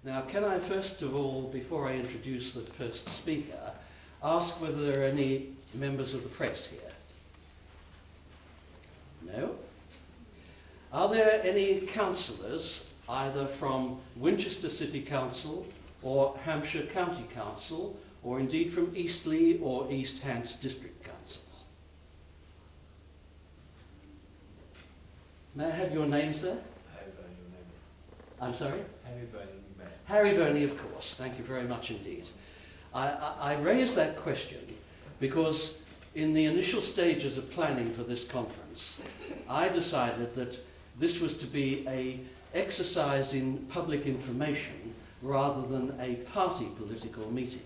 Now, can I first of all, before I introduce the first speaker, ask whether there are any members of the press here? No? Are there any councillors, either from Winchester City Council or Hampshire County Council, or indeed from Eastleigh or East Hants District Councils? May I have your name, sir? Harry Verney, your name. I'm sorry? Harry Verney, you may. Harry Verney, of course. Thank you very much indeed. I raised that question because in the initial stages of planning for this conference, I decided that this was to be an exercise in public information rather than a party political meeting.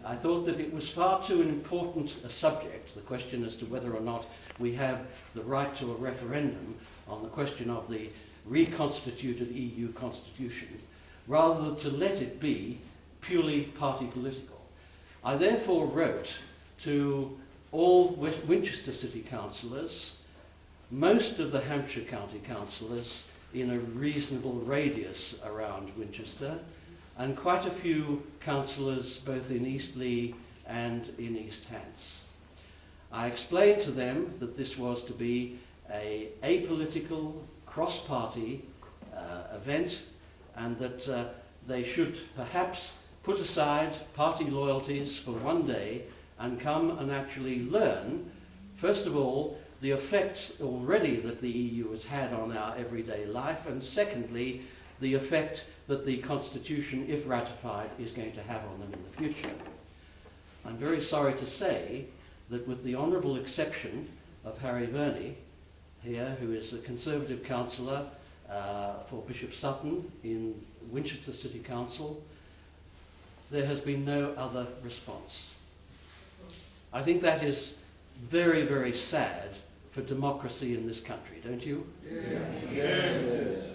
I thought that it was far too important a subject, the question as to whether or not we have the right to a referendum on the question of the reconstituted EU constitution, rather than to let it be purely party political. I therefore wrote to all Winchester City councillors, most of the Hampshire County councillors in a reasonable radius around Winchester, and quite a few councillors both in Eastleigh and in East Hants. I explained to them that this was to be an apolitical, cross-party event, and that they should perhaps put aside party loyalties for one day and come and actually learn, first of all, the effects already that the EU has had on our everyday life, and secondly, the effect that the Constitution, if ratified, is going to have on them in the future. I'm very sorry to say that with the honourable exception of Harry Verney here, who is a Conservative councillor for Bishop Sutton in Winchester City Council, there has been no other response. I think that is very, very sad for democracy in this country, don't you? Yes.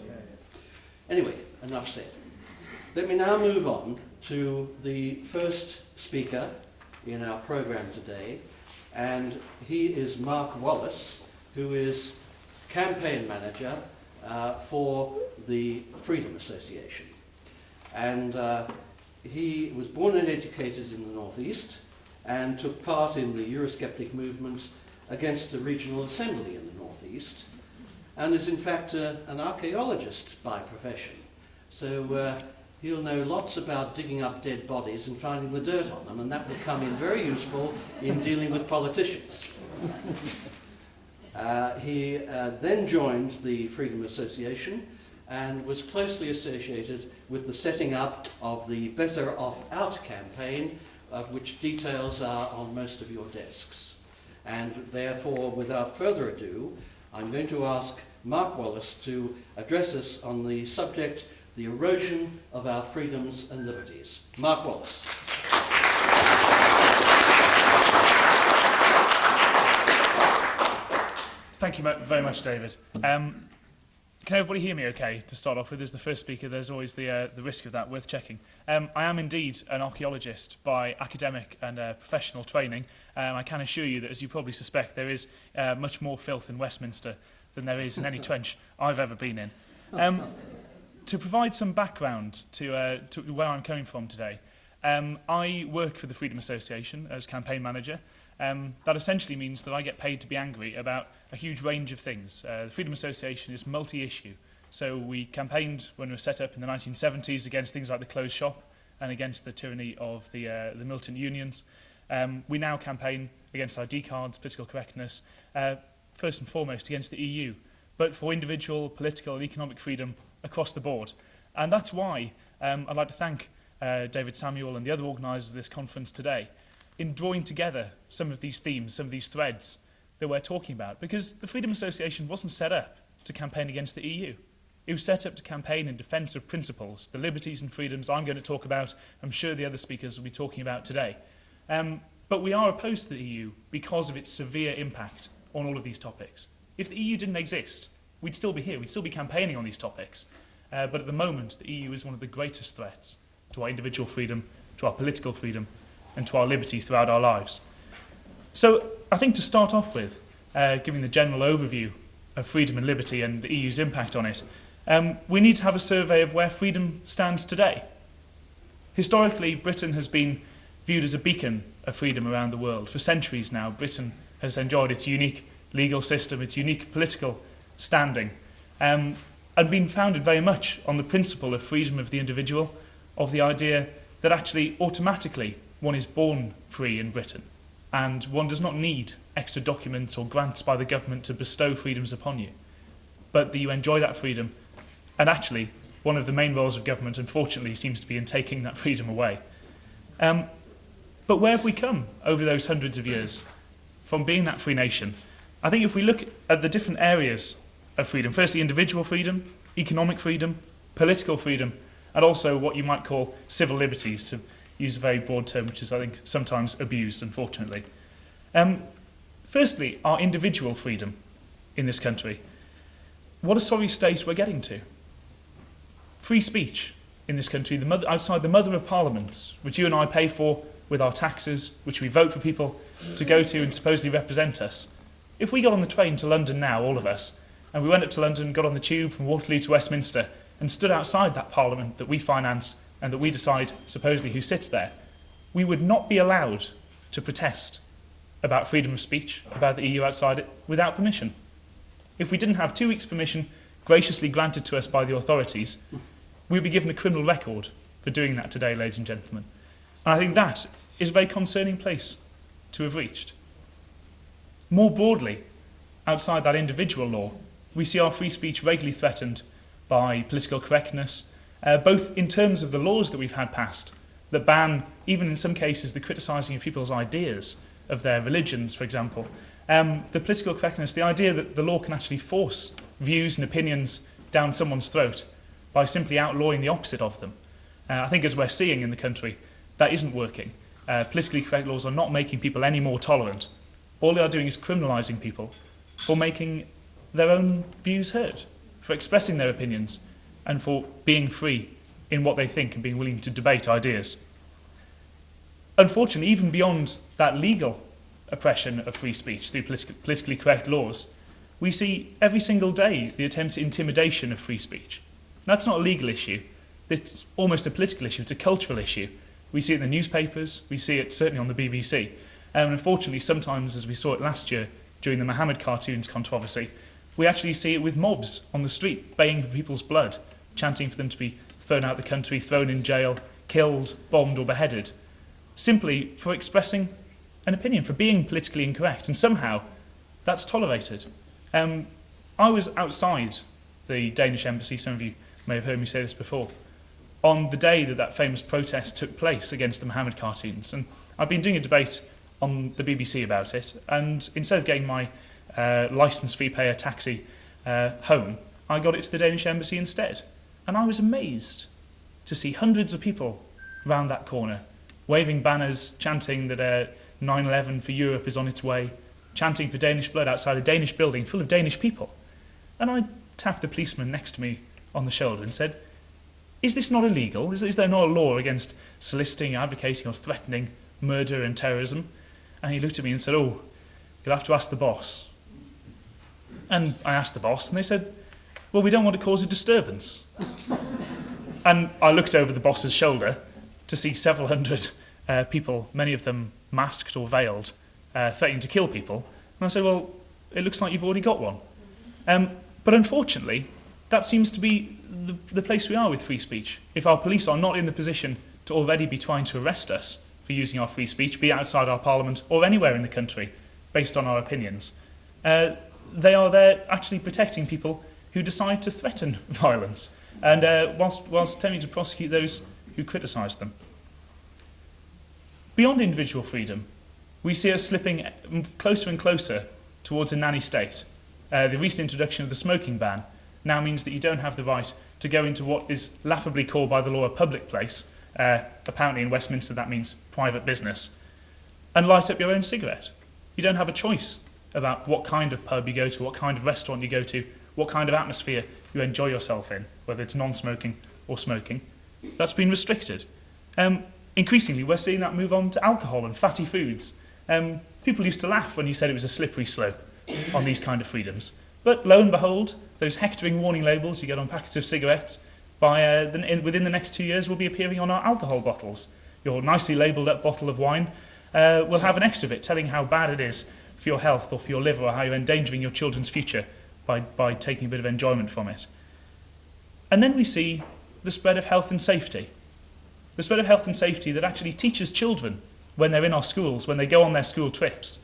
Anyway, enough said. Let me now move on to the first speaker in our programme today, and he is Mark Wallace, who is campaign manager for the Freedom Association. And he was born and educated in the Northeast and took part in the eurosceptic movement against the Regional Assembly in the Northeast, and is in fact an archaeologist by profession. So he'll know lots about digging up dead bodies and finding the dirt on them, and that will come in very useful in dealing with politicians. He then joined the Freedom Association and was closely associated with the setting up of the Better Off Out campaign, of which details are on most of your desks. And therefore, without further ado, I'm going to ask Mark Wallace to address us on the subject, the erosion of our freedoms and liberties. Mark Wallace. Thank you very much, David. Can everybody hear me okay to start off with? As the first speaker, there's always the risk of that, worth checking. I am indeed an archaeologist by academic and professional training. I can assure you that, as you probably suspect, there is much more filth in Westminster than there is in any trench I've ever been in. To provide some background to where I'm coming from today, I work for the Freedom Association as campaign manager. That essentially means that I get paid to be angry about a huge range of things. The Freedom Association is multi-issue. So we campaigned when we were set up in the 1970s against things like the closed shop and against the tyranny of the militant unions. We now campaign against ID cards, political correctness, first and foremost against the EU, but for individual political and economic freedom across the board. And that's why I'd like to thank David Samuel and the other organisers of this conference today in drawing together some of these themes, some of these threads that we're talking about, because the Freedom Association wasn't set up to campaign against the EU. It was set up to campaign in defence of principles, the liberties and freedoms I'm going to talk about, I'm sure the other speakers will be talking about today. But we are opposed to the EU because of its severe impact on all of these topics. If the EU didn't exist, we'd still be here, we'd still be campaigning on these topics. But at the moment, the EU is one of the greatest threats to our individual freedom, to our political freedom, and to our liberty throughout our lives. So I think to start off with, giving the general overview of freedom and liberty and the EU's impact on it, we need to have a survey of where freedom stands today. Historically, Britain has been viewed as a beacon of freedom around the world. For centuries now, Britain has enjoyed its unique legal system, its unique political standing, and been founded very much on the principle of freedom of the individual, of the idea that actually automatically one is born free in Britain, and one does not need extra documents or grants by the government to bestow freedoms upon you, but that you enjoy that freedom. And actually, one of the main roles of government, unfortunately, seems to be in taking that freedom away. But where have we come over those hundreds of years from being that free nation? I think if we look at the different areas of freedom, firstly individual freedom, economic freedom, political freedom, and also what you might call civil liberties, to use a very broad term which is, I think, sometimes abused, unfortunately. Firstly, our individual freedom in this country. What a sorry state we're getting to. Free speech in this country, outside the mother of parliaments, which you and I pay for with our taxes, which we vote for people to go to and supposedly represent us. If we got on the train to London now, all of us, and we went up to London, got on the tube from Waterloo to Westminster, and stood outside that parliament that we finance and that we decide supposedly who sits there, we would not be allowed to protest about freedom of speech, about the EU outside it, without permission. If we didn't have 2 weeks' permission graciously granted to us by the authorities, we'd be given a criminal record for doing that today, ladies and gentlemen. And I think that is a very concerning place to have reached. More broadly, outside that individual law, we see our free speech regularly threatened by political correctness, both in terms of the laws that we've had passed that ban, even in some cases, the criticising of people's ideas, of their religions, for example. The political correctness, the idea that the law can actually force views and opinions down someone's throat by simply outlawing the opposite of them. I think as we're seeing in the country, that isn't working. Politically correct laws are not making people any more tolerant. All they are doing is criminalising people for making their own views heard, for expressing their opinions, and for being free in what they think and being willing to debate ideas. Unfortunately, even beyond that legal oppression of free speech through politically correct laws, we see every single day the attempts at intimidation of free speech. That's not a legal issue. It's almost a political issue. It's a cultural issue. We see it in the newspapers. We see it certainly on the BBC. And unfortunately, sometimes, as we saw it last year during the Mohammed cartoons controversy, we actually see it with mobs on the street, baying for people's blood, chanting for them to be thrown out of the country, thrown in jail, killed, bombed or beheaded, simply for expressing an opinion, for being politically incorrect. And somehow, that's tolerated. I was outside the Danish embassy, some of you may have heard me say this before, on the day that that famous protest took place against the Mohammed cartoons. And I've been doing a debate on the BBC about it, and instead of getting my licence fee payer taxi home, I got it to the Danish embassy instead. And I was amazed to see hundreds of people round that corner, waving banners, chanting that 9/11 for Europe is on its way, chanting for Danish blood outside a Danish building full of Danish people. And I tapped the policeman next to me on the shoulder and said, is this not illegal? Is there not a law against soliciting, advocating or threatening murder and terrorism? And he looked at me and said, oh, you'll have to ask the boss. And I asked the boss and they said, well, we don't want to cause a disturbance. And I looked over the boss's shoulder to see several hundred people, many of them masked or veiled, threatening to kill people. And I said, well, it looks like you've already got one. But unfortunately, that seems to be the place we are with free speech. If our police are not in the position to already be trying to arrest us for using our free speech, be it outside our parliament or anywhere in the country, based on our opinions, they are there actually protecting people who decide to threaten violence, and whilst attempting to prosecute those who criticise them. Beyond individual freedom, we see us slipping closer and closer towards a nanny state. The recent introduction of the smoking ban now means that you don't have the right to go into what is laughably called by the law a public place, apparently in Westminster that means private business, and light up your own cigarette. You don't have a choice about what kind of pub you go to, what kind of restaurant you go to, what kind of atmosphere you enjoy yourself in, whether it's non-smoking or smoking. That's been restricted. Increasingly, we're seeing that move on to alcohol and fatty foods. People used to laugh when you said it was a slippery slope on these kind of freedoms. But lo and behold, those hectoring warning labels you get on packets of cigarettes within the next 2 years will be appearing on our alcohol bottles. Your nicely labelled up bottle of wine will have an extra bit telling how bad it is for your health or for your liver, or how you're endangering your children's future by taking a bit of enjoyment from it. And then we see the spread of health and safety. The spread of health and safety that actually teaches children when they're in our schools, when they go on their school trips,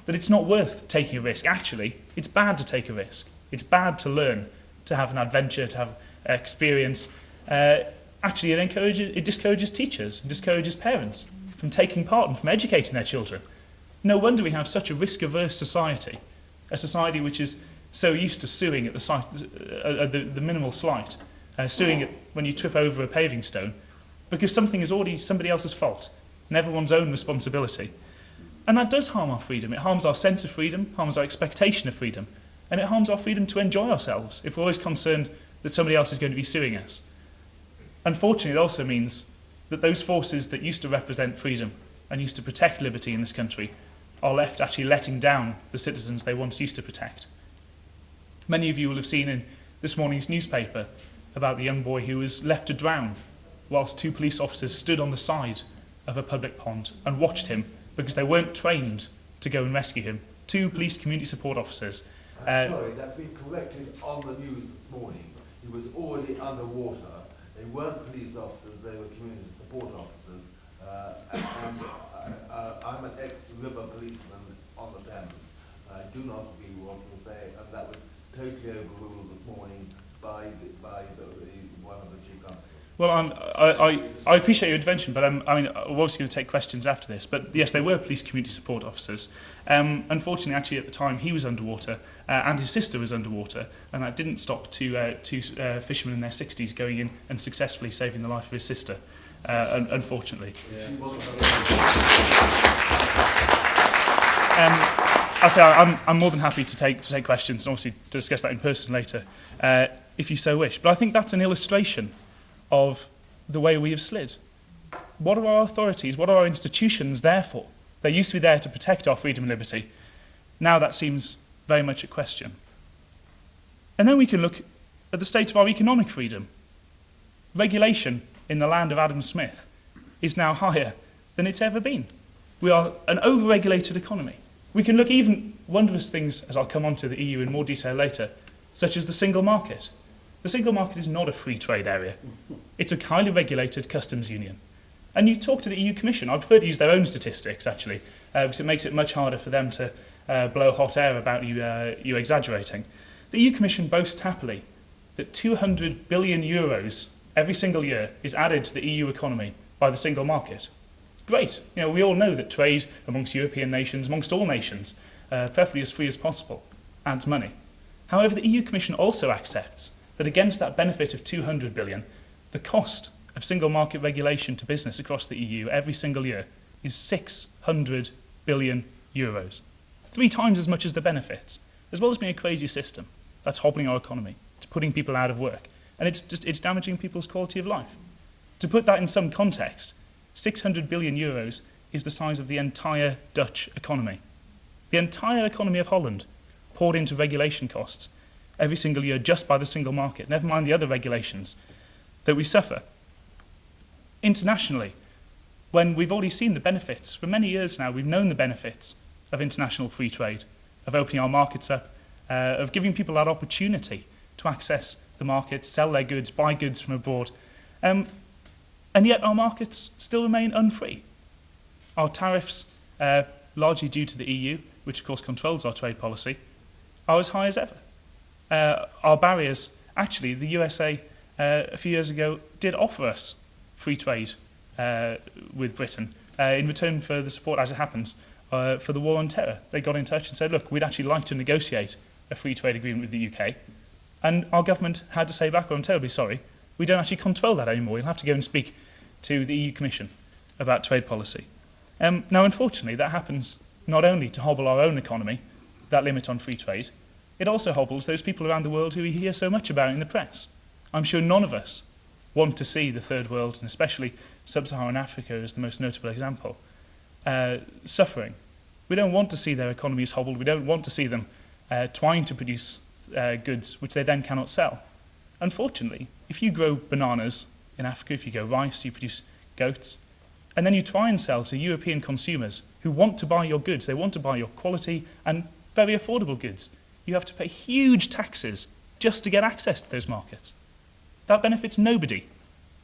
that it's not worth taking a risk. Actually, it's bad to take a risk. It's bad to learn, to have an adventure, to have experience. Actually, it discourages teachers, it discourages parents from taking part and from educating their children. No wonder we have such a risk-averse society, a society which is so used to suing at the minimal slight, suing it when you trip over a paving stone, because something is already somebody else's fault, and everyone's own responsibility. And that does harm our freedom. It harms our sense of freedom, harms our expectation of freedom, and it harms our freedom to enjoy ourselves if we're always concerned that somebody else is going to be suing us. Unfortunately, it also means that those forces that used to represent freedom and used to protect liberty in this country are left actually letting down the citizens they once used to protect. Many of you will have seen in this morning's newspaper about the young boy who was left to drown whilst 2 police officers stood on the side of a public pond and watched him because they weren't trained to go and rescue him. 2 police community support officers. Sorry, that's been corrected on the news this morning. He was already underwater. They weren't police officers, they were community support officers. I'm an ex-river policeman on the Thames. I do not agree with what you say, and that was totally overruled this morning by one of the chief constables. Well, I appreciate your intervention, but we're obviously going to take questions after this. But yes, they were police community support officers. Unfortunately, actually, at the time, he was underwater and his sister was underwater, and that didn't stop two fishermen in their 60s going in and successfully saving the life of his sister, unfortunately. I'll say I'm more than happy to take questions and obviously to discuss that in person later, if you so wish. But I think that's an illustration of the way we have slid. What are our authorities, what are our institutions there for? They used to be there to protect our freedom and liberty. Now that seems very much a question. And then we can look at the state of our economic freedom. Regulation in the land of Adam Smith is now higher than it's ever been. We are an over-regulated economy. We can look even wondrous things, as I'll come on to the EU in more detail later, such as the single market. The single market is not a free trade area. It's a highly regulated customs union. And you talk to the EU Commission. I prefer to use their own statistics, actually, because it makes it much harder for them to blow hot air about you exaggerating. The EU Commission boasts happily that 200 billion euros every single year is added to the EU economy by the single market. Great. We all know that trade amongst European nations, amongst all nations, preferably as free as possible, adds money. However, the EU Commission also accepts that against that benefit of 200 billion, the cost of single market regulation to business across the EU every single year is 600 billion euros. 3 times as much as the benefits, as well as being a crazy system. That's hobbling our economy. It's putting people out of work. And it's damaging people's quality of life. To put that in some context, 600 billion euros is the size of the entire Dutch economy. The entire economy of Holland poured into regulation costs every single year just by the single market, never mind the other regulations that we suffer. Internationally, when we've already seen the benefits, for many years now, we've known the benefits of international free trade, of opening our markets up, of giving people that opportunity to access the markets, sell their goods, buy goods from abroad. And yet our markets still remain unfree. Our tariffs, largely due to the EU, which of course controls our trade policy, are as high as ever. Our barriers, actually, the USA a few years ago did offer us free trade with Britain in return for the support, as it happens, for the war on terror. They got in touch and said, look, we'd actually like to negotiate a free trade agreement with the UK. And our government had to say back, well, I'm terribly sorry, we don't actually control that anymore. You'll have to go and speak to the EU Commission about trade policy. Now, unfortunately, that happens not only to hobble our own economy, that limit on free trade, it also hobbles those people around the world who we hear so much about in the press. I'm sure none of us want to see the third world, and especially sub-Saharan Africa as the most notable example, suffering. We don't want to see their economies hobbled. We don't want to see them trying to produce goods which they then cannot sell. Unfortunately, if you grow bananas in Africa, if you grow rice, you produce goats, and then you try and sell to European consumers who want to buy your goods, they want to buy your quality and very affordable goods, you have to pay huge taxes just to get access to those markets. That benefits nobody.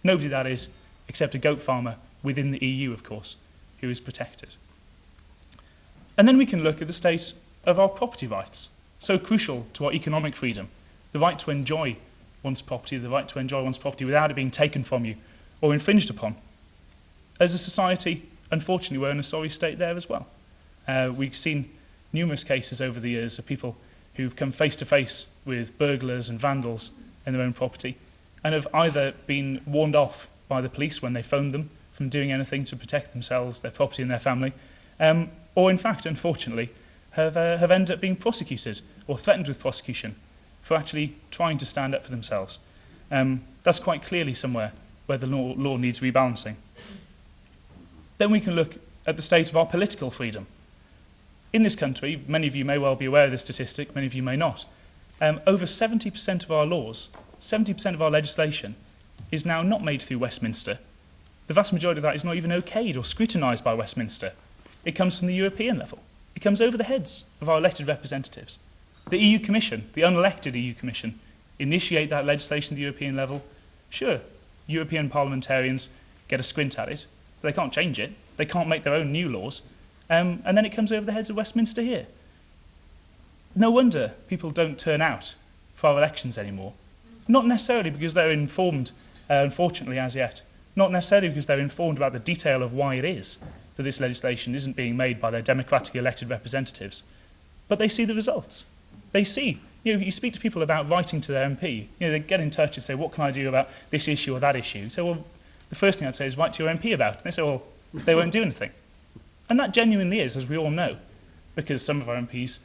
Nobody, that is, except a goat farmer within the EU, of course, who is protected. And then we can look at the state of our property rights, so crucial to our economic freedom, the right to enjoy one's property, without it being taken from you or infringed upon. As a society, unfortunately, we're in a sorry state there as well. We've seen numerous cases over the years of people who've come face to face with burglars and vandals in their own property and have either been warned off by the police when they phoned them from doing anything to protect themselves, their property and their family, or in fact, unfortunately, have ended up being prosecuted or threatened with prosecution for actually trying to stand up for themselves. That's quite clearly somewhere where the law needs rebalancing. Then we can look at the state of our political freedom. In this country, many of you may well be aware of this statistic, many of you may not, over 70% of our laws, 70% of our legislation is now not made through Westminster. The vast majority of that is not even okayed or scrutinised by Westminster. It comes from the European level. It comes over the heads of our elected representatives. The EU Commission, the unelected EU Commission, initiate that legislation at the European level. Sure, European parliamentarians get a squint at it, but they can't change it. They can't make their own new laws. And then it comes over the heads of Westminster here. No wonder people don't turn out for our elections anymore. Not necessarily because they're informed, unfortunately as yet, not necessarily because they're informed about the detail of why it is that this legislation isn't being made by their democratically elected representatives, but they see the results. They see, you speak to people about writing to their MP, they get in touch and say, what can I do about this issue or that issue? So, well, the first thing I'd say is write to your MP about it. And they say, well, they won't do anything. And that genuinely is, as we all know, because some of our MPs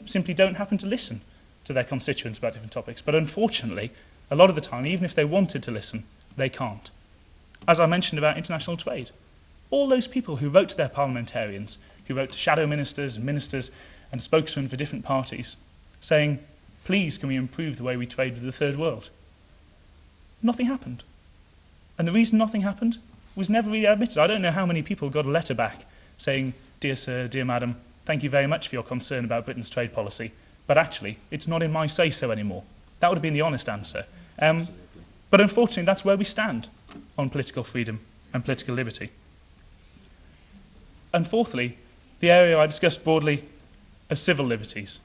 simply don't happen to listen to their constituents about different topics. But unfortunately, a lot of the time, even if they wanted to listen, they can't. As I mentioned about international trade, all those people who wrote to their parliamentarians, who wrote to shadow ministers and spokesmen for different parties, saying, please, can we improve the way we trade with the third world? Nothing happened. And the reason nothing happened was never really admitted. I don't know how many people got a letter back saying, dear sir, dear madam, thank you very much for your concern about Britain's trade policy, but actually, it's not in my say-so anymore. That would have been the honest answer. But unfortunately, that's where we stand on political freedom and political liberty. And fourthly, the area I discussed broadly as civil liberties.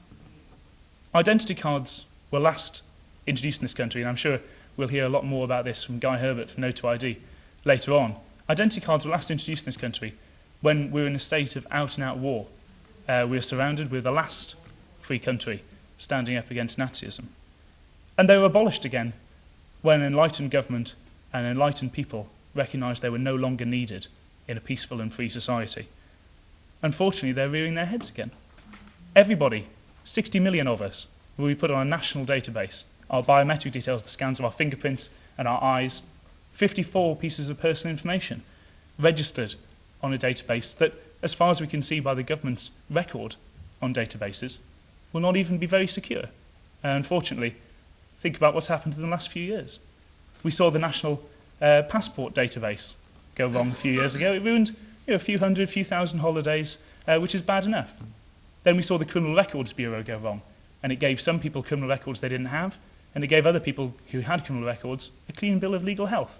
Identity cards were last introduced in this country, and I'm sure we'll hear a lot more about this from Guy Herbert from No to ID later on. Identity cards were last introduced in this country when we were in a state of out-and-out war. We were surrounded with the last free country standing up against Nazism. And they were abolished again when an enlightened government and enlightened people recognised they were no longer needed in a peaceful and free society. Unfortunately, they're rearing their heads again. Everybody, 60 million of us, will be put on a national database. Our biometric details, the scans of our fingerprints and our eyes, 54 pieces of personal information registered on a database that, as far as we can see by the government's record on databases, will not even be very secure. Unfortunately, think about what's happened in the last few years. We saw the national passport database go wrong a few years ago. It ruined a few hundred, few thousand holidays, which is bad enough. Then we saw the Criminal Records Bureau go wrong, and it gave some people criminal records they didn't have, and it gave other people who had criminal records a clean bill of legal health.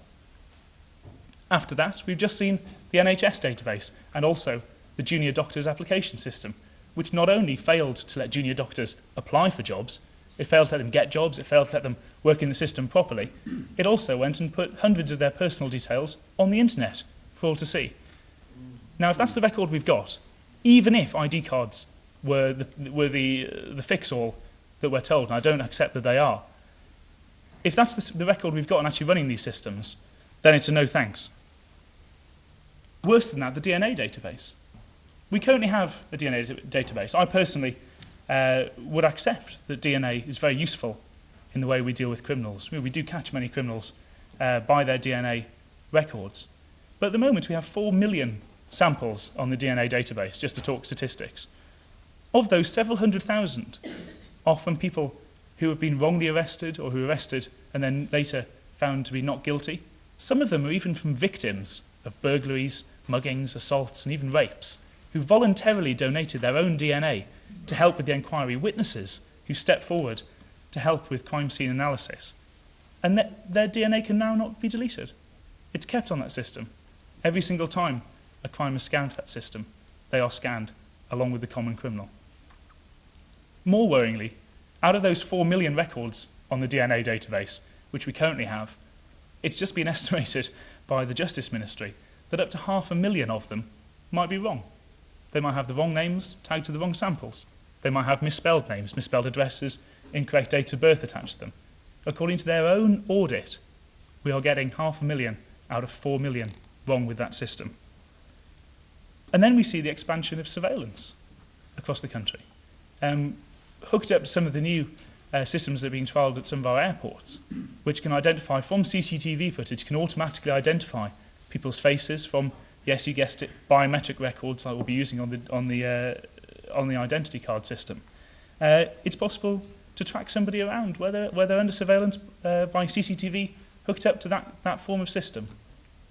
After that, we've just seen the NHS database and also the junior doctors application system, which not only failed to let junior doctors apply for jobs, it failed to let them get jobs, it failed to let them work in the system properly, it also went and put hundreds of their personal details on the internet for all to see. Now, if that's the record we've got, even if ID cards were the fix-all that we're told, and I don't accept that they are, if that's the record we've got in actually running these systems, then it's a no thanks. Worse than that, the DNA database. We currently have a DNA database. I personally would accept that DNA is very useful in the way we deal with criminals. We do catch many criminals by their DNA records. But at the moment, we have 4 million samples on the DNA database, just to talk statistics. Of those, several hundred thousand are from people who have been wrongly arrested or who were arrested and then later found to be not guilty. Some of them are even from victims of burglaries, muggings, assaults, and even rapes, who voluntarily donated their own DNA to help with the inquiry, witnesses who stepped forward to help with crime scene analysis. And their DNA can now not be deleted. It's kept on that system. Every single time a crime is scanned for that system, they are scanned along with the common criminal. More worryingly, out of those 4 million records on the DNA database, which we currently have, it's just been estimated by the Justice Ministry that up to 500,000 of them might be wrong. They might have the wrong names tagged to the wrong samples. They might have misspelled names, misspelled addresses, incorrect dates of birth attached to them. According to their own audit, we are getting 500,000 out of 4 million wrong with that system. And then we see the expansion of surveillance across the country. Hooked up to some of the new systems that are being trialled at some of our airports, which can identify from CCTV footage, can automatically identify people's faces from, yes, you guessed it, biometric records like we'll be using on the identity card system. It's possible to track somebody around, whether they're under surveillance by CCTV hooked up to that form of system.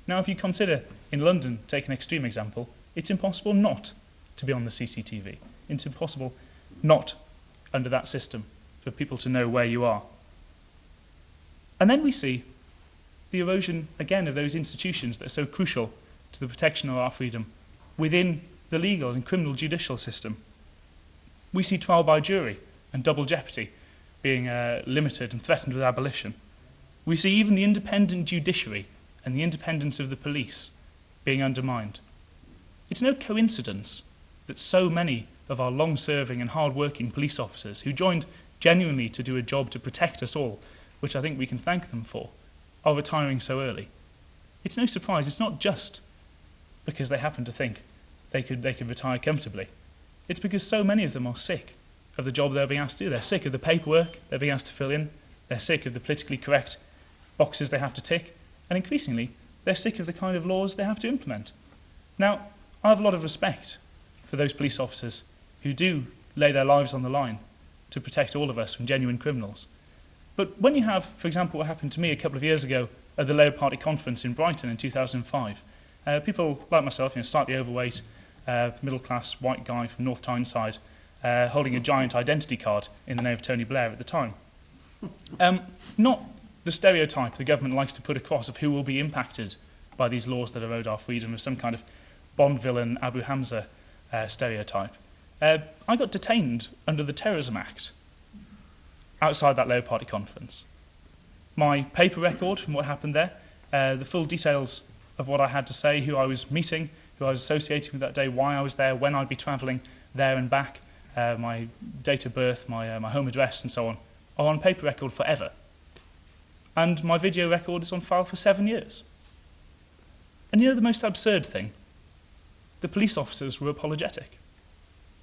Now, if you consider in London, take an extreme example, it's impossible not to be on the CCTV. It's impossible not under that system for people to know where you are. And then we see the erosion, again, of those institutions that are so crucial to the protection of our freedom within the legal and criminal judicial system. We see trial by jury and double jeopardy being limited and threatened with abolition. We see even the independent judiciary and the independence of the police being undermined. It's no coincidence that so many of our long-serving and hard-working police officers who joined genuinely to do a job to protect us all, which I think we can thank them for, are retiring so early. It's no surprise. It's not just because they happen to think they could retire comfortably. It's because so many of them are sick of the job they're being asked to do. They're sick of the paperwork they're being asked to fill in. They're sick of the politically correct boxes they have to tick. And increasingly, they're sick of the kind of laws they have to implement. Now, I have a lot of respect for those police officers who do lay their lives on the line to protect all of us from genuine criminals. But when you have, for example, what happened to me a couple of years ago at the Labour Party conference in Brighton in 2005, people like myself, slightly overweight, middle-class white guy from North Tyneside, holding a giant identity card in the name of Tony Blair at the time. Not the stereotype the government likes to put across of who will be impacted by these laws that erode our freedom, of some kind of Bond villain Abu Hamza stereotype. I got detained under the Terrorism Act outside that Labour Party conference. My paper record from what happened there, the full details of what I had to say, who I was meeting, who I was associating with that day, why I was there, when I'd be travelling there and back, my date of birth, my home address and so on, are on paper record forever. And my video record is on file for 7 years. And you know the most absurd thing? The police officers were apologetic.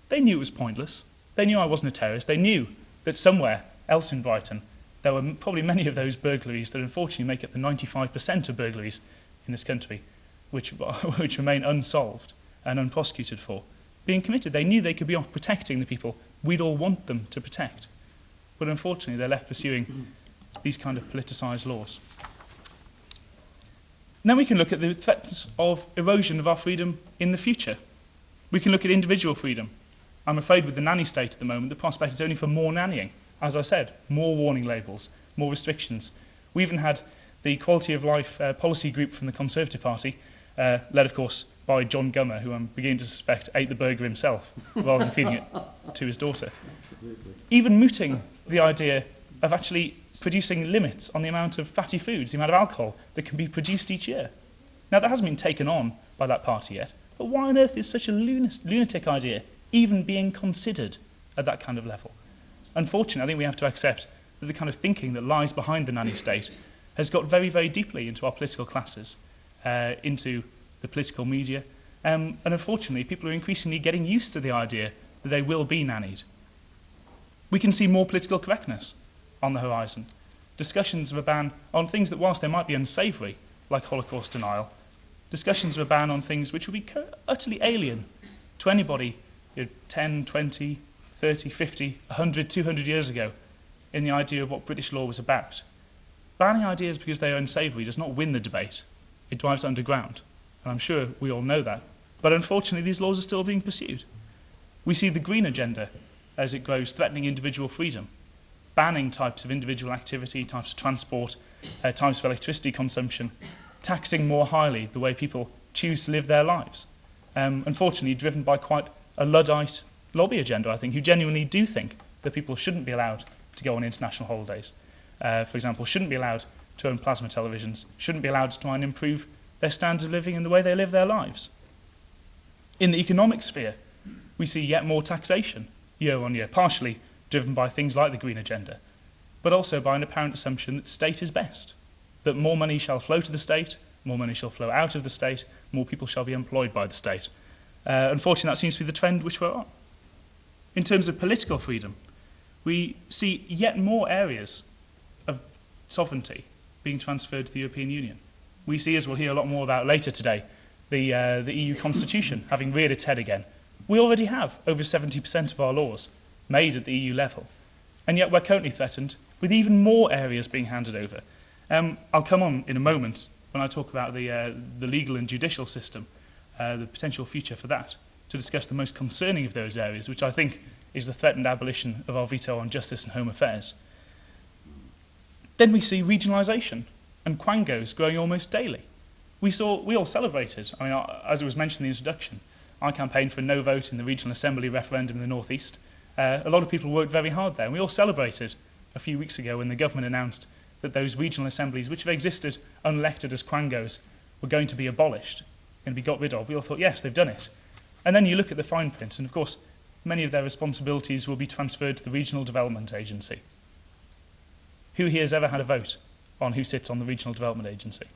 They knew it was pointless. They knew I wasn't a terrorist. They knew that somewhere else in Brighton there were probably many of those burglaries that unfortunately make up the 95% of burglaries in this country, which remain unsolved and unprosecuted for, being committed. They knew they could be off protecting the people we'd all want them to protect. But unfortunately, they're left pursuing these kind of politicised laws. Then we can look at the threats of erosion of our freedom in the future. We can look at individual freedom. I'm afraid with the nanny state at the moment, the prospect is only for more nannying. As I said, more warning labels, more restrictions. We even had the Quality of Life policy group from the Conservative Party, led, of course, by John Gummer, who I'm beginning to suspect ate the burger himself, rather than feeding it to his daughter. Even mooting the idea of actually producing limits on the amount of fatty foods, the amount of alcohol that can be produced each year. Now, that hasn't been taken on by that party yet, but why on earth is such a lunatic idea even being considered at that kind of level? Unfortunately, I think we have to accept that the kind of thinking that lies behind the nanny state has got very, very deeply into our political classes, into the political media, and unfortunately, people are increasingly getting used to the idea that they will be nannied. We can see more political correctness on the horizon. Discussions of a ban on things that, whilst they might be unsavoury, like Holocaust denial, discussions of a ban on things which would be utterly alien to anybody 10, 20, 30, 50, 100, 200 years ago, in the idea of what British law was about. Banning ideas because they are unsavoury does not win the debate. It drives it underground. And I'm sure we all know that. But unfortunately, these laws are still being pursued. We see the green agenda as it grows, threatening individual freedom, banning types of individual activity, types of transport, types of electricity consumption, taxing more highly the way people choose to live their lives. Unfortunately, driven by quite a Luddite lobby agenda, I think, who genuinely do think that people shouldn't be allowed to go on international holidays. For example, shouldn't be allowed to own plasma televisions, shouldn't be allowed to try and improve their standard of living and the way they live their lives. In the economic sphere, we see yet more taxation year on year, partially driven by things like the green agenda, but also by an apparent assumption that state is best, that more money shall flow to the state, more money shall flow out of the state, more people shall be employed by the state. Unfortunately, that seems to be the trend which we're on. In terms of political freedom, we see yet more areas of sovereignty being transferred to the European Union. We see, as we'll hear a lot more about later today, the EU constitution having reared its head again. We already have over 70% of our laws made at the EU level, and yet we're currently threatened with even more areas being handed over. I'll come on in a moment when I talk about the legal and judicial system, the potential future for that, to discuss the most concerning of those areas, which I think is the threatened abolition of our veto on justice and home affairs. Then we see regionalisation and quangos growing almost daily. We all celebrated, as it was mentioned in the introduction, I campaigned for no vote in the regional assembly referendum in the North East. A lot of people worked very hard there, and we all celebrated a few weeks ago when the government announced that those regional assemblies, which have existed unelected as quangos, were going to be abolished and be got rid of. We all thought, yes, they've done it. And then you look at the fine print, and of course, many of their responsibilities will be transferred to the Regional Development Agency. Who here has ever had a vote on who sits on the Regional Development Agency?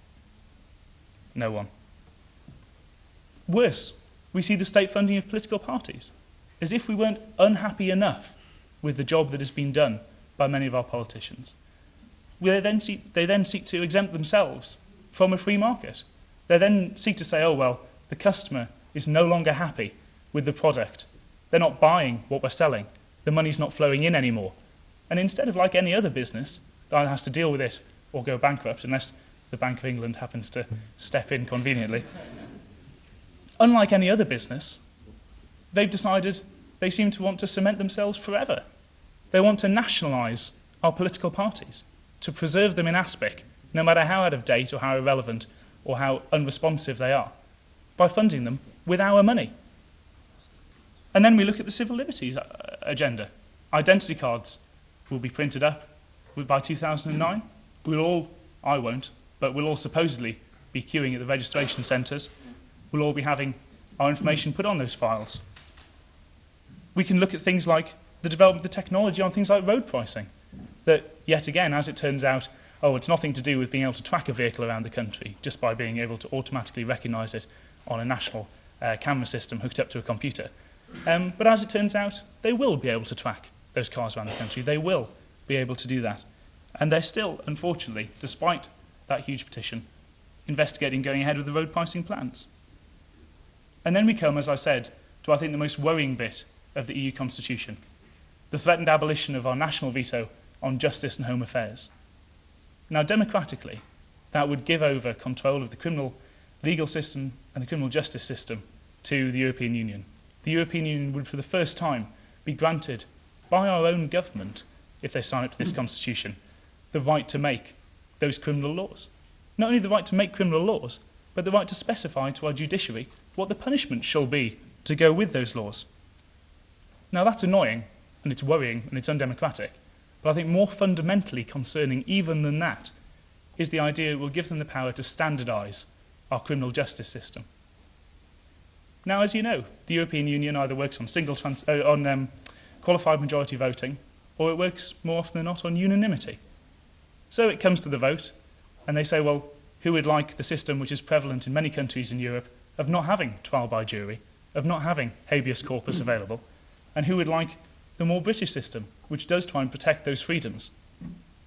No one. Worse, we see the state funding of political parties, as if we weren't unhappy enough with the job that has been done by many of our politicians. They then seek to exempt themselves from a free market. They then seek to say, oh, well, the customer is no longer happy with the product. They're not buying what we're selling. The money's not flowing in anymore. And instead of, like any other business, that either has to deal with it or go bankrupt, unless the Bank of England happens to step in conveniently, unlike any other business, they've decided they seem to want to cement themselves forever. They want to nationalise our political parties, to preserve them in aspic, no matter how out of date or how irrelevant or how unresponsive they are, by funding them with our money. And then we look at the civil liberties agenda. Identity cards will be printed up by 2009. I won't, but we'll all supposedly be queuing at the registration centres. We'll all be having our information put on those files. We can look at things like the development of the technology on things like road pricing, that yet again, as it turns out, it's nothing to do with being able to track a vehicle around the country just by being able to automatically recognise it on a national camera system hooked up to a computer. But as it turns out, they will be able to track those cars around the country. They will be able to do that. And they're still, unfortunately, despite that huge petition, investigating going ahead with the road pricing plans. And then we come, as I said, to I think the most worrying bit of the EU constitution, the threatened abolition of our national veto on justice and home affairs. Now, democratically, that would give over control of the criminal legal system and the criminal justice system to the European Union. The European Union would, for the first time, be granted by our own government, if they sign up to this constitution, the right to make those criminal laws. Not only the right to make criminal laws, but the right to specify to our judiciary what the punishment shall be to go with those laws. Now, that's annoying, and it's worrying, and it's undemocratic. But I think more fundamentally concerning even than that is the idea it will give them the power to standardise our criminal justice system. Now, as you know, the European Union either works on qualified majority voting, or it works more often than not on unanimity. So it comes to the vote, and they say, well, who would like the system which is prevalent in many countries in Europe of not having trial by jury, of not having habeas corpus available, and who would like the more British system, which does try and protect those freedoms?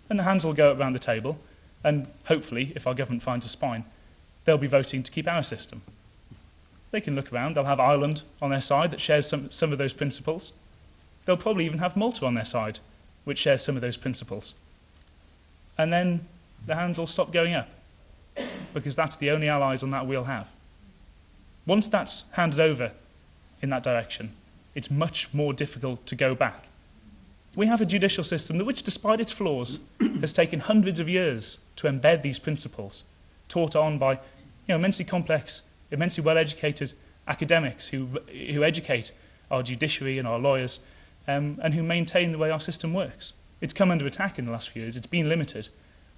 And the hands will go around the table, and hopefully, if our government finds a spine, they'll be voting to keep our system. They can look around. They'll have Ireland on their side that shares some of those principles. They'll probably even have Malta on their side, which shares some of those principles. And then the hands will stop going up, because that's the only allies on that we'll have. Once that's handed over in that direction, it's much more difficult to go back. We have a judicial system that, which, despite its flaws, has taken hundreds of years to embed these principles, taught on by immensely complex, immensely well-educated academics who educate our judiciary and our lawyers, and who maintain the way our system works. It's come under attack in the last few years. It's been limited,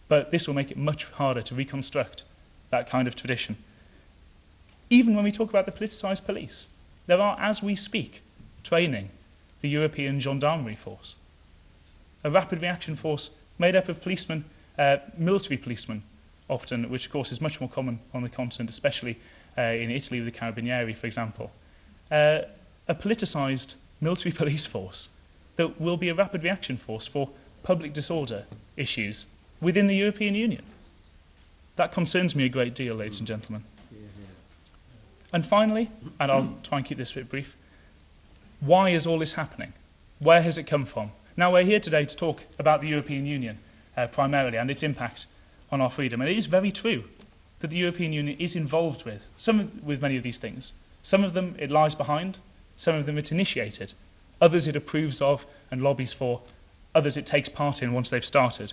but this will make it much harder to reconstruct that kind of tradition. Even when we talk about the politicised police, there are, as we speak, training the European gendarmerie force, a rapid reaction force made up of policemen, military policemen, often, which of course is much more common on the continent, especially in Italy with the Carabinieri, for example. A politicised military police force that will be a rapid reaction force for public disorder issues within the European Union. That concerns me a great deal, ladies and gentlemen. And finally, and I'll try and keep this a bit brief, why is all this happening? Where has it come from? Now, we're here today to talk about the European Union primarily and its impact on our freedom. And it is very true that the European Union is involved with many of these things. Some of them it lies behind, some of them it's initiated, others it approves of and lobbies for, others it takes part in once they've started.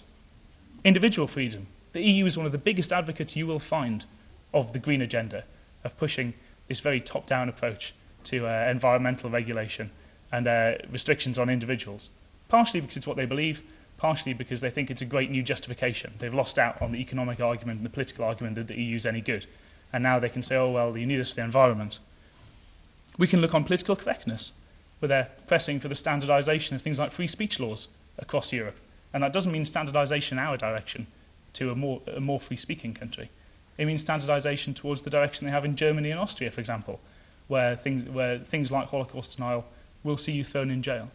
Individual freedom. The EU is one of the biggest advocates you will find of the green agenda, of pushing this very top-down approach to environmental regulation and restrictions on individuals, partially because it's what they believe, partially because they think it's a great new justification. They've lost out on the economic argument and the political argument that the EU is any good. And now they can say, oh, well, you need us for the environment. We can look on political correctness, where they're pressing for the standardisation of things like free speech laws across Europe. And that doesn't mean standardisation in our direction to a more free-speaking country. It means standardisation towards the direction they have in Germany and Austria, for example, where things like Holocaust denial will see you thrown in jail.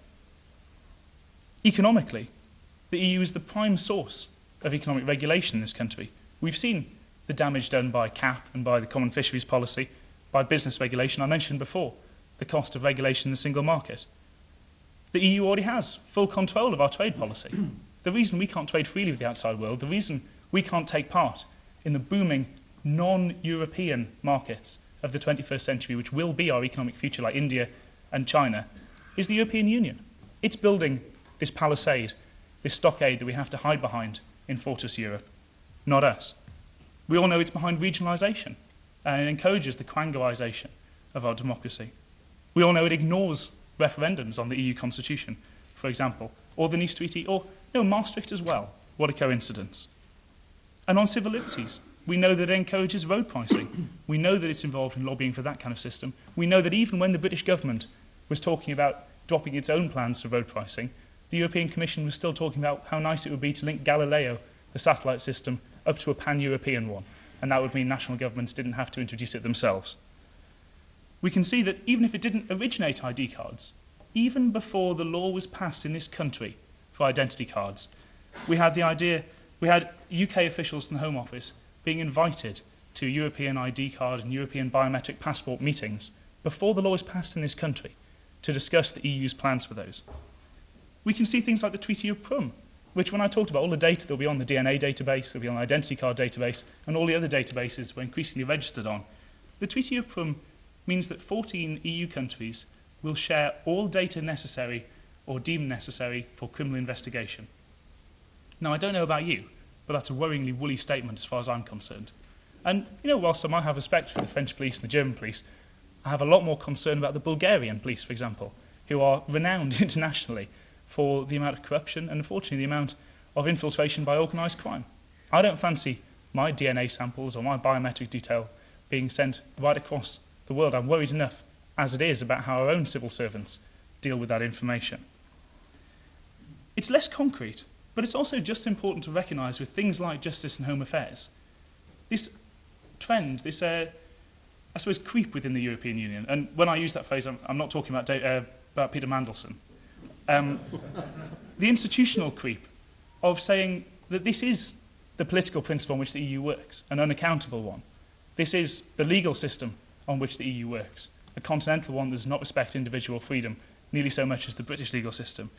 Economically, the EU is the prime source of economic regulation in this country. We've seen the damage done by CAP and by the Common Fisheries Policy, by business regulation. I mentioned before the cost of regulation in the single market. The EU already has full control of our trade policy. The reason we can't trade freely with the outside world, the reason we can't take part in the booming non-European markets of the 21st century, which will be our economic future, like India and China, is the European Union. It's building this palisade, this stockade that we have to hide behind in Fortress Europe, not us. We all know it's behind regionalisation, and it encourages the Quangoisation of our democracy. We all know it ignores referendums on the EU constitution, for example, or the Nice Treaty, or Maastricht as well. What a coincidence. And on civil liberties, we know that it encourages road pricing. We know that it's involved in lobbying for that kind of system. We know that even when the British government was talking about dropping its own plans for road pricing, the European Commission was still talking about how nice it would be to link Galileo, the satellite system, up to a pan-European one. And that would mean national governments didn't have to introduce it themselves. We can see that even if it didn't originate ID cards, even before the law was passed in this country for identity cards, we had UK officials from the Home Office being invited to European ID card and European biometric passport meetings before the law was passed in this country to discuss the EU's plans for those. We can see things like the Treaty of Prüm, which when I talked about all the data that will be on the DNA database, that will be on the identity card database, and all the other databases we're increasingly registered on, the Treaty of Prüm means that 14 EU countries will share all data necessary or deemed necessary for criminal investigation. Now, I don't know about you, but that's a worryingly woolly statement as far as I'm concerned. And, whilst I might have respect for the French police and the German police, I have a lot more concern about the Bulgarian police, for example, who are renowned internationally for the amount of corruption and, unfortunately, the amount of infiltration by organised crime. I don't fancy my DNA samples or my biometric detail being sent right across the world. I'm worried enough, as it is, about how our own civil servants deal with that information. It's less concrete, but it's also just important to recognise with things like justice and home affairs, this trend, this, creep within the European Union. And when I use that phrase, I'm not talking about Peter Mandelson. The institutional creep of saying that this is the political principle on which the EU works, an unaccountable one. This is the legal system on which the EU works, a continental one that does not respect individual freedom nearly so much as the British legal system.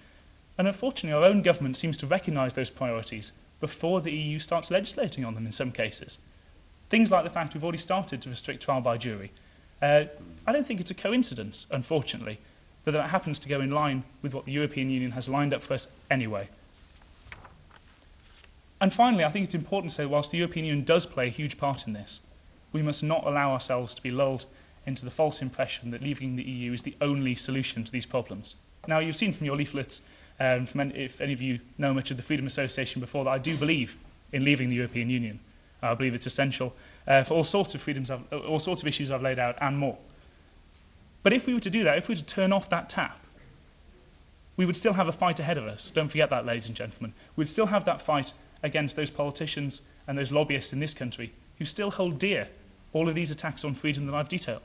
And unfortunately, our own government seems to recognise those priorities before the EU starts legislating on them in some cases. Things like the fact we've already started to restrict trial by jury. I don't think it's a coincidence, unfortunately, that that happens to go in line with what the European Union has lined up for us anyway. And finally, I think it's important to say, whilst the European Union does play a huge part in this, we must not allow ourselves to be lulled into the false impression that leaving the EU is the only solution to these problems. Now, you've seen from your leaflets, if any of you know much of the Freedom Association before, that I do believe in leaving the European Union. I believe it's essential for all sorts of freedoms, all sorts of issues I've laid out and more. But if we were to do that, if we were to turn off that tap, we would still have a fight ahead of us. Don't forget that, ladies and gentlemen. We'd still have that fight against those politicians and those lobbyists in this country who still hold dear all of these attacks on freedom that I've detailed.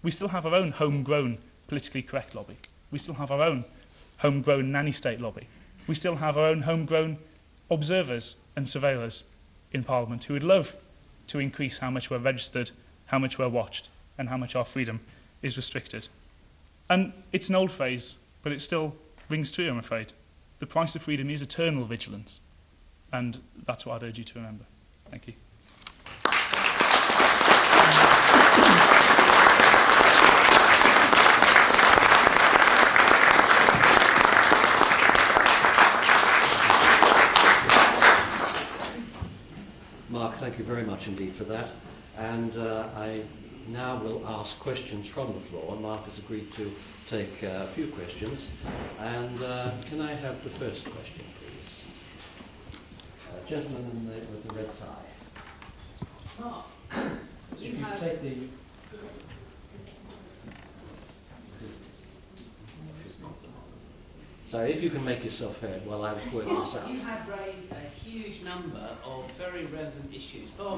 We still have our own homegrown politically correct lobby. We still have our own homegrown nanny state lobby. We still have our own homegrown observers and surveillors in Parliament who would love to increase how much we're registered, how much we're watched, and how much our freedom is restricted. And it's an old phrase, but it still rings true, I'm afraid. The price of freedom is eternal vigilance. And that's what I'd urge you to remember. Thank you. Mark, thank you very much indeed for that. And I now will ask questions from the floor. And Mark has agreed to take a few questions. And can I have the first question, please? Gentleman with the red tie. Mark, If you take the... Sorry, if you can make yourself heard while I work this out. You have raised a huge number of very relevant issues, far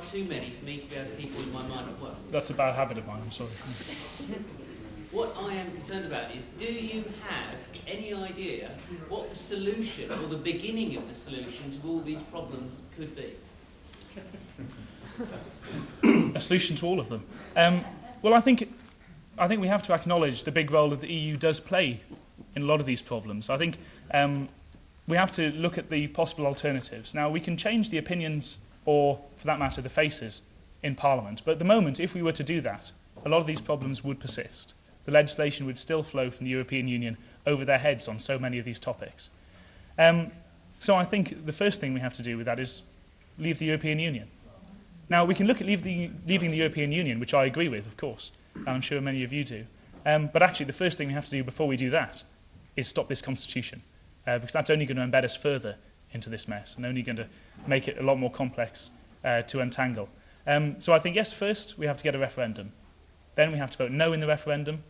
too many for me to be able to keep all in my mind at once. That's a bad habit of mine, I'm sorry. What I am concerned about is, do you have any idea what the solution, or the beginning of the solution to all these problems could be? A solution to all of them. Well, I think we have to acknowledge the big role that the EU does play in a lot of these problems. I think we have to look at the possible alternatives. Now, we can change the opinions, or, for that matter, the faces in Parliament. But at the moment, if we were to do that, a lot of these problems would persist. The legislation would still flow from the European Union over their heads on so many of these topics. So I think the first thing we have to do with that is leave the European Union. Now, we can look at leaving the European Union, which I agree with, of course, and I'm sure many of you do. But actually, the first thing we have to do before we do that is stop this constitution, because that's only going to embed us further into this mess and only going to make it a lot more complex to untangle. So I think, yes, first we have to get a referendum. Then we have to vote no in the referendum,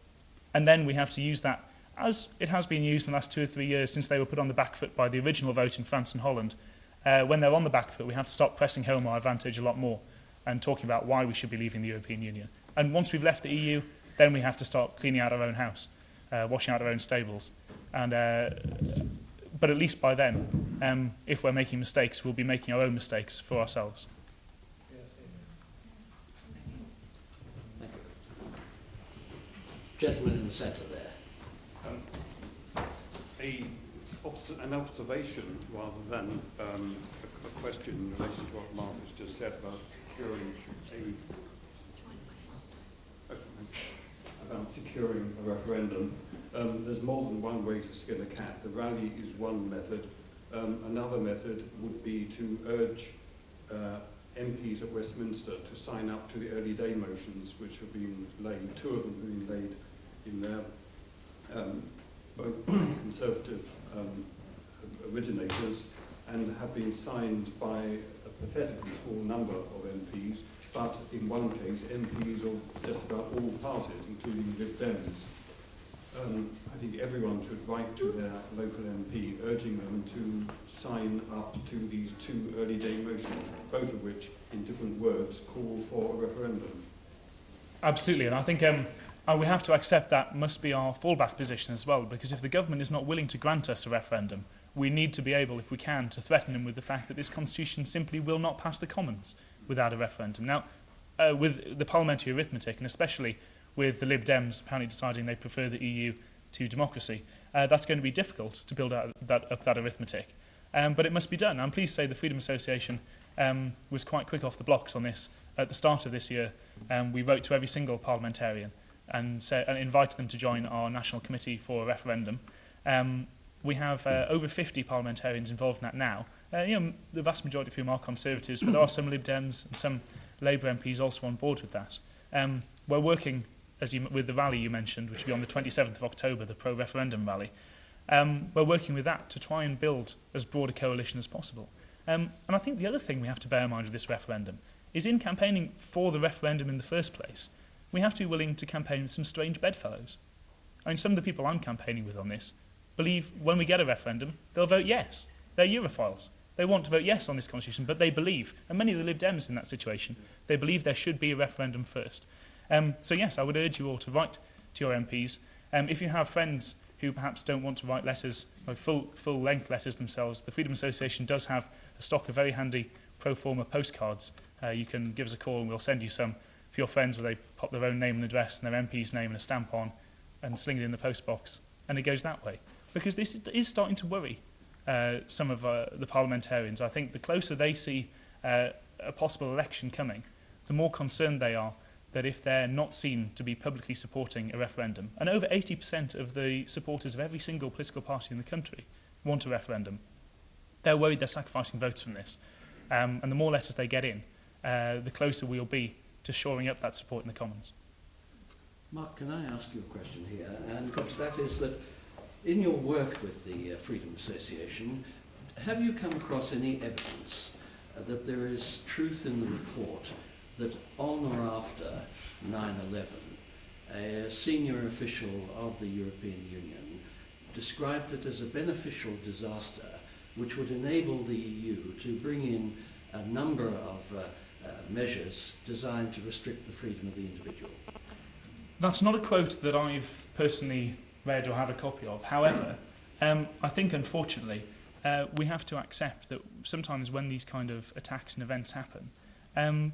and then we have to use that, as it has been used in the last 2 or 3 years since they were put on the back foot by the original vote in France and Holland. When they're on the back foot, we have to start pressing home our advantage a lot more and talking about why we should be leaving the European Union. And once we've left the EU, then we have to start cleaning out our own house, washing out our own stables. And but at least by then, if we're making mistakes, we'll be making our own mistakes for ourselves. Thank you. Gentleman in the centre there. An observation rather than a question in relation to what Mark has just said about securing a referendum. There's more than one way to skin a cat. The rally is one method. Another method would be to urge MPs at Westminster to sign up to the early day motions, which have been laid. 2 of them have been laid in their both Conservative originators and have been signed by a pathetically small number of MPs, but in one case MPs of just about all parties, including Lib Dems. I think everyone should write to their local MP urging them to sign up to these 2 early day motions, both of which, in different words, call for a referendum. Absolutely, and I think we have to accept that must be our fallback position as well, because if the government is not willing to grant us a referendum, we need to be able, if we can, to threaten them with the fact that this constitution simply will not pass the Commons without a referendum. Now, with the parliamentary arithmetic, and especially with the Lib Dems apparently deciding they prefer the EU to democracy, that's going to be difficult to build up that arithmetic. But it must be done. I'm pleased to say the Freedom Association was quite quick off the blocks on this. At the start of this year, we wrote to every single parliamentarian and invited them to join our National Committee for a referendum. We have over 50 parliamentarians involved in that now. The vast majority of whom are Conservatives, but there are some Lib Dems and some Labour MPs also on board with that. We're working with the rally you mentioned, which will be on the 27th of October, the pro-referendum rally. We're working with that to try and build as broad a coalition as possible. And I think the other thing we have to bear in mind with this referendum is in campaigning for the referendum in the first place, we have to be willing to campaign with some strange bedfellows. I mean, some of the people I'm campaigning with on this believe when we get a referendum, they'll vote yes. They're Europhiles. They want to vote yes on this constitution, but they believe, and many of the Lib Dems in that situation, they believe there should be a referendum first. So yes, I would urge you all to write to your MPs. If you have friends who perhaps don't want to write letters, like full-length letters themselves, the Freedom Association does have a stock of very handy pro forma postcards. You can give us a call and we'll send you some for your friends where they pop their own name and address and their MP's name and a stamp on and sling it in the post box. And it goes that way. Because this is starting to worry some of the parliamentarians. I think the closer they see a possible election coming, the more concerned they are that if they're not seen to be publicly supporting a referendum, and over 80% of the supporters of every single political party in the country want a referendum, they're worried they're sacrificing votes from this. And the more letters they get in, the closer we'll be to shoring up that support in the Commons. Mark, can I ask you a question here? And of course that is that in your work with the Freedom Association, have you come across any evidence that there is truth in the report that on or after 9/11, a senior official of the European Union described it as a beneficial disaster which would enable the EU to bring in a number of measures designed to restrict the freedom of the individual? That's not a quote that I've personally read or have a copy of. However, I think unfortunately we have to accept that sometimes when these kind of attacks and events happen,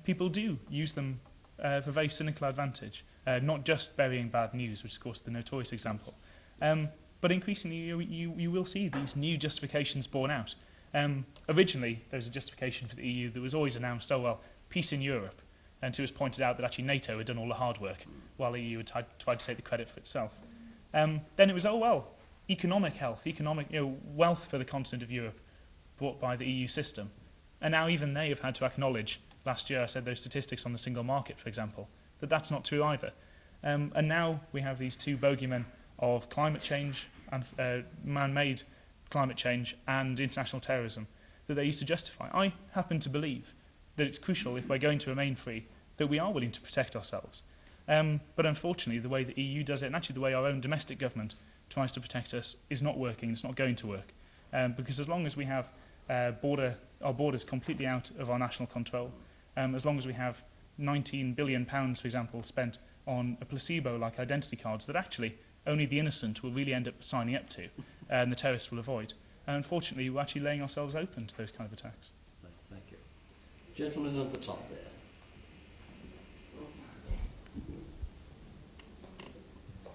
people do use them for very cynical advantage, not just burying bad news, which is of course the notorious example, but increasingly you will see these new justifications borne out. Originally there was a justification for the EU that was always announced, oh well, peace in Europe, until it was pointed out that actually NATO had done all the hard work while the EU had tried to take the credit for itself. Then it was, oh well, economic health, wealth for the continent of Europe brought by the EU system. And now even they have had to acknowledge, last year I said those statistics on the single market, for example, that that's not true either. And now we have these two bogeymen of climate change and man-made climate change and international terrorism that they used to justify. I happen to believe that it's crucial, if we're going to remain free, that we are willing to protect ourselves. But unfortunately, the way the EU does it, and actually the way our own domestic government tries to protect us, is not working, it's not going to work. Because as long as we have our borders completely out of our national control, as long as we have £19 billion, for example, spent on a placebo like identity cards that actually only the innocent will really end up signing up to, and the terrorists will avoid. And unfortunately, we're actually laying ourselves open to those kind of attacks. Thank you. Gentleman at the top there.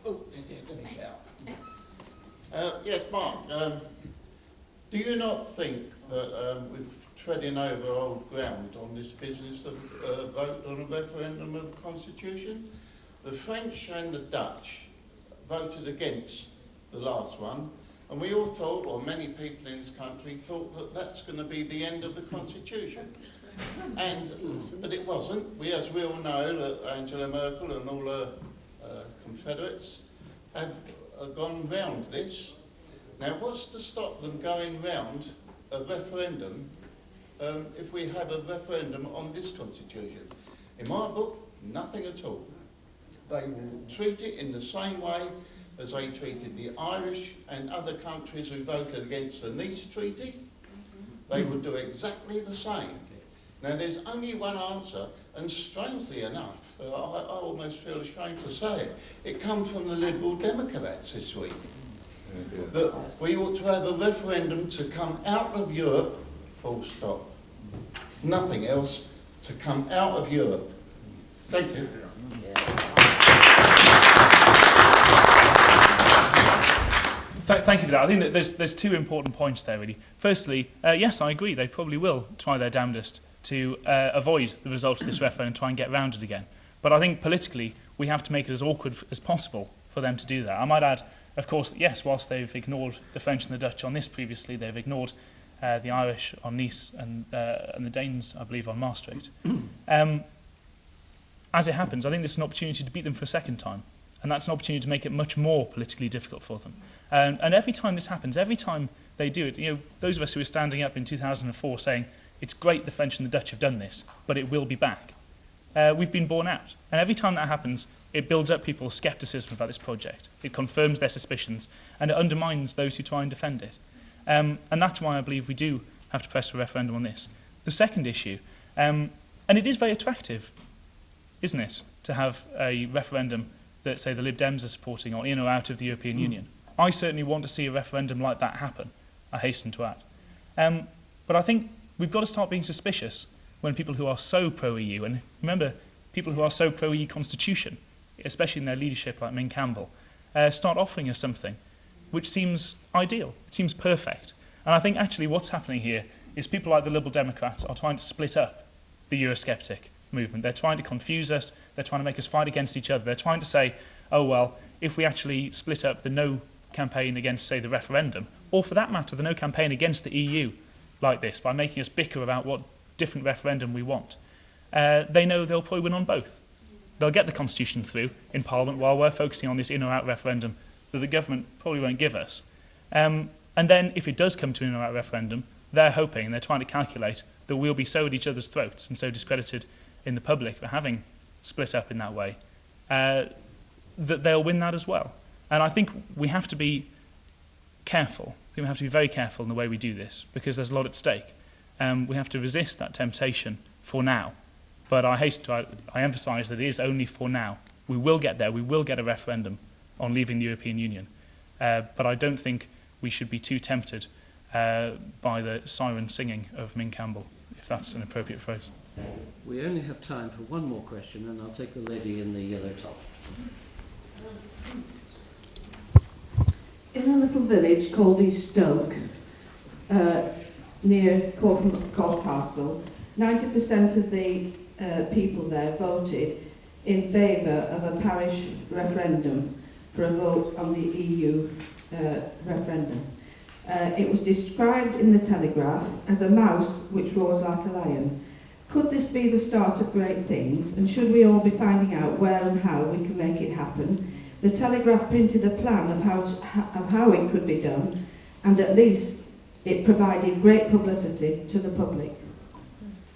Oh, let me help. Yes, Mark, do you not think that we're treading over old ground on this business of vote on a referendum of the Constitution? The French and the Dutch voted against the last one, and we all thought, or many people in this country thought, that that's going to be the end of the Constitution. But it wasn't. As we all know, that Angela Merkel and all her Confederates have gone round this. Now, what's to stop them going round a referendum if we have a referendum on this Constitution? In my book, nothing at all. They will treat it in the same way as they treated the Irish and other countries who voted against the Nice Treaty. They would do exactly the same. Now, there's only one answer, and strangely enough, I almost feel ashamed to say it, it comes from the Liberal Democrats this week. That we ought to have a referendum to come out of Europe, full stop. Nothing else, to come out of Europe. Thank you. Thank you for that. I think that there's two important points there, really. Firstly, yes, I agree, they probably will try their damnedest to avoid the result of this referendum and try and get round it again. But I think politically, we have to make it as awkward as possible for them to do that. I might add, of course, that yes, whilst they've ignored the French and the Dutch on this previously, they've ignored the Irish on Nice and the Danes, I believe, on Maastricht. As it happens, I think this is an opportunity to beat them for a second time. And that's an opportunity to make it much more politically difficult for them. And every time this happens, every time they do it, you know, those of us who were standing up in 2004 saying, it's great the French and the Dutch have done this, but it will be back. We've been borne out. And every time that happens, it builds up people's scepticism about this project. It confirms their suspicions, and it undermines those who try and defend it. And that's why I believe we do have to press for a referendum on this. The second issue, and it is very attractive, isn't it, to have a referendum that, say, the Lib Dems are supporting on in or out of the European Union. I certainly want to see a referendum like that happen, I hasten to add. But I think we've got to start being suspicious when people who are so pro-EU, and remember, people who are so pro-EU constitution, especially in their leadership like Min Campbell, start offering us something which seems ideal, it seems perfect. And I think actually what's happening here is people like the Liberal Democrats are trying to split up the eurosceptic movement. They're trying to confuse us, they're trying to make us fight against each other, they're trying to say, oh well, if we actually split up the no campaign against, say, the referendum, or for that matter, the no campaign against the EU like this, by making us bicker about what different referendum we want, they know they'll probably win on both. They'll get the Constitution through in Parliament while we're focusing on this in or out referendum that the government probably won't give us. And then if it does come to an in or out referendum, they're hoping and they're trying to calculate that we'll be so at each other's throats and so discredited in the public for having split up in that way, that they'll win that as well. And I think we have to be careful. I think we have to be very careful in the way we do this, because there's a lot at stake. We have to resist that temptation for now. But I emphasise that it is only for now. We will get there. We will get a referendum on leaving the European Union. But I don't think we should be too tempted by the siren singing of Min Campbell, if that's an appropriate phrase. We only have time for one more question, and I'll take the lady in the yellow top. In a little village called East Stoke, near Court Castle, 90% of the people there voted in favour of a parish referendum for a vote on the EU referendum. It was described in the Telegraph as a mouse which roars like a lion. Could this be the start of great things, and should we all be finding out where and how we can make it happen? The Telegraph printed a plan of how it could be done, and at least it provided great publicity to the public.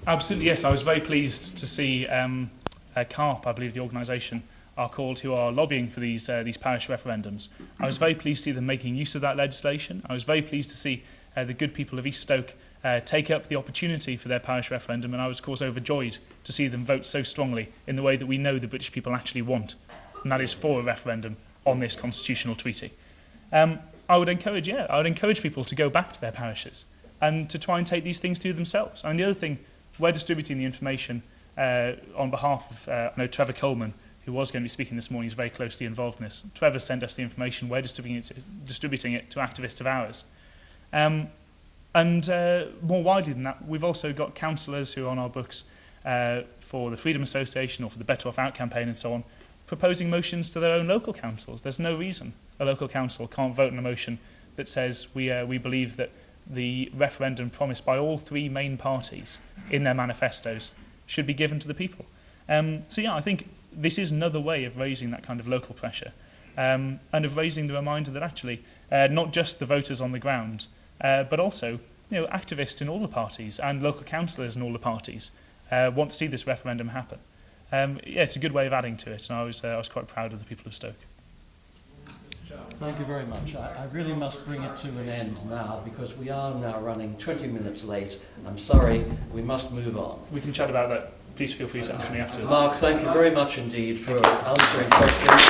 Absolutely, yes. I was very pleased to see CARP, I believe the organisation are called, who are lobbying for these parish referendums. I was very pleased to see them making use of that legislation. I was very pleased to see the good people of East Stoke take up the opportunity for their parish referendum, and I was, of course, overjoyed to see them vote so strongly in the way that we know the British people actually want, and that is for a referendum on this constitutional treaty. I would encourage people to go back to their parishes and to try and take these things through themselves. And the other thing, we're distributing the information on behalf of, I know Trevor Coleman, who was going to be speaking this morning, is very closely involved in this. Trevor sent us the information, we're distributing it to activists of ours. And more widely than that, we've also got councillors who are on our books for the Freedom Association or for the Better Off Out campaign and so on, proposing motions to their own local councils. There's no reason a local council can't vote on a motion that says we believe that the referendum promised by all three main parties in their manifestos should be given to the people. So yeah, I think this is another way of raising that kind of local pressure and of raising the reminder that actually not just the voters on the ground, but also activists in all the parties and local councillors in all the parties want to see this referendum happen. Yeah, it's a good way of adding to it, and I was quite proud of the people of Stoke. Thank you very much. I really must bring it to an end now, because we are now running 20 minutes late. I'm sorry, we must move on. We can chat about that. Please feel free to ask me afterwards. Mark, thank you very much indeed for answering questions.